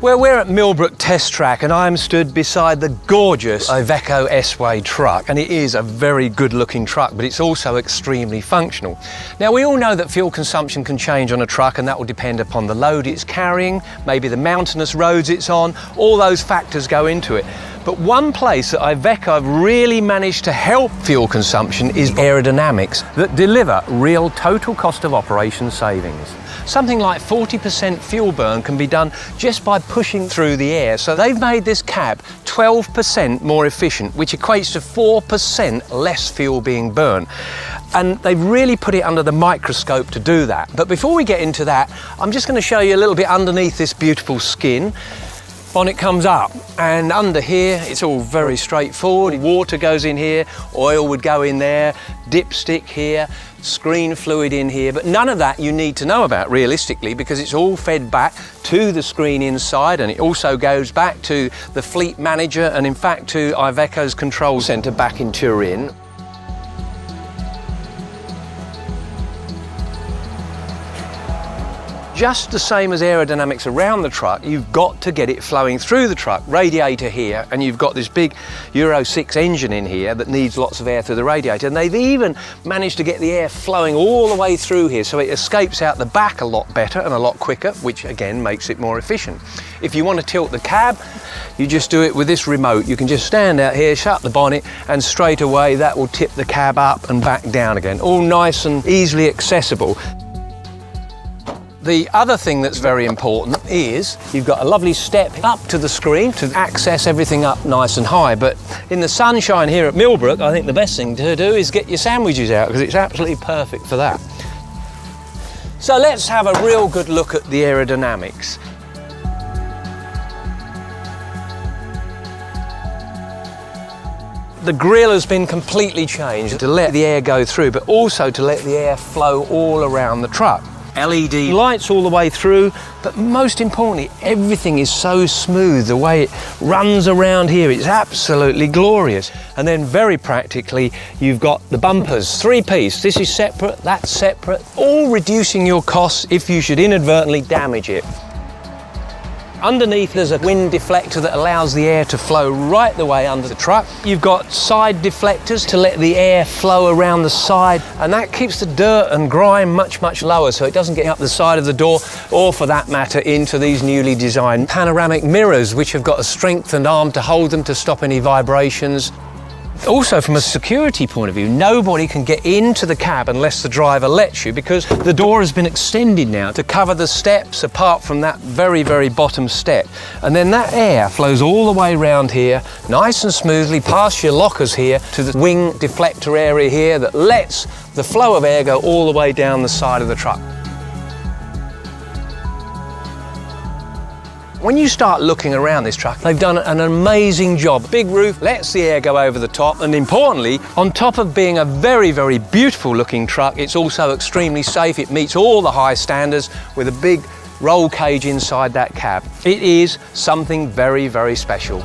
Well, we're at Millbrook Test Track and I'm stood beside the gorgeous IVECO S-WAY truck, and it is a very good looking truck, but it's also extremely functional. Now, we all know that fuel consumption can change on a truck, and that will depend upon the load it's carrying, maybe the mountainous roads it's on, all those factors go into it. But one place that IVECO have really managed to help fuel consumption is Aerodynamics, that deliver real total cost of operation savings. Something like 40% fuel burn can be done just by pushing through the air. So they've made this cab 12% more efficient, which equates to 4% less fuel being burned. And they've really put it under the microscope to do that. But before we get into that, I'm just going to show you a little bit underneath this beautiful skin. Bonnet comes up, and under here it's all very straightforward. Water goes in here, oil would go in there, dipstick here, screen fluid in here, but none of that you need to know about realistically, because it's all fed back to the screen inside, and it also goes back to the fleet manager and in fact to IVECO's control centre back in Turin. Just the same as aerodynamics around the truck, you've got to get it flowing through the truck. Radiator here, and you've got this big Euro 6 engine in here that needs lots of air through the radiator, and they've even managed to get the air flowing all the way through here, so it escapes out the back a lot better and a lot quicker, which again makes it more efficient. If you want to tilt the cab, you just do it with this remote. You can just stand out here, shut the bonnet, and straight away that will tip the cab up and back down again, all nice and easily accessible. The other thing that's very important is you've got a lovely step up to the screen to access everything up nice and high. But in the sunshine here at Millbrook, I think the best thing to do is get your sandwiches out, because it's absolutely perfect for that. So let's have a real good look at the aerodynamics. The grille has been completely changed to let the air go through, but also to let the air flow all around the truck. LED lights all the way through, but most importantly, everything is so smooth. The way it runs around here, it's absolutely glorious. And then very practically, you've got the bumpers, three-piece. This is separate, that's separate, all reducing your costs if you should inadvertently damage it. Underneath there's a wind deflector that allows the air to flow right the way under the truck. You've got side deflectors to let the air flow around the side, and that keeps the dirt and grime much, much lower, so it doesn't get up the side of the door, or for that matter into these newly designed panoramic mirrors, which have got a strengthened arm to hold them to stop any vibrations. Also, from a security point of view, nobody can get into the cab unless the driver lets you, because the door has been extended now to cover the steps apart from that very, very bottom step. And then that air flows all the way around here, nice and smoothly, past your lockers here to the wing deflector area here that lets the flow of air go all the way down the side of the truck. When you start looking around this truck, they've done an amazing job. Big roof lets the air go over the top, and importantly, on top of being a very, very beautiful looking truck, it's also extremely safe. It meets all the high standards with a big roll cage inside that cab. It is something very, very special.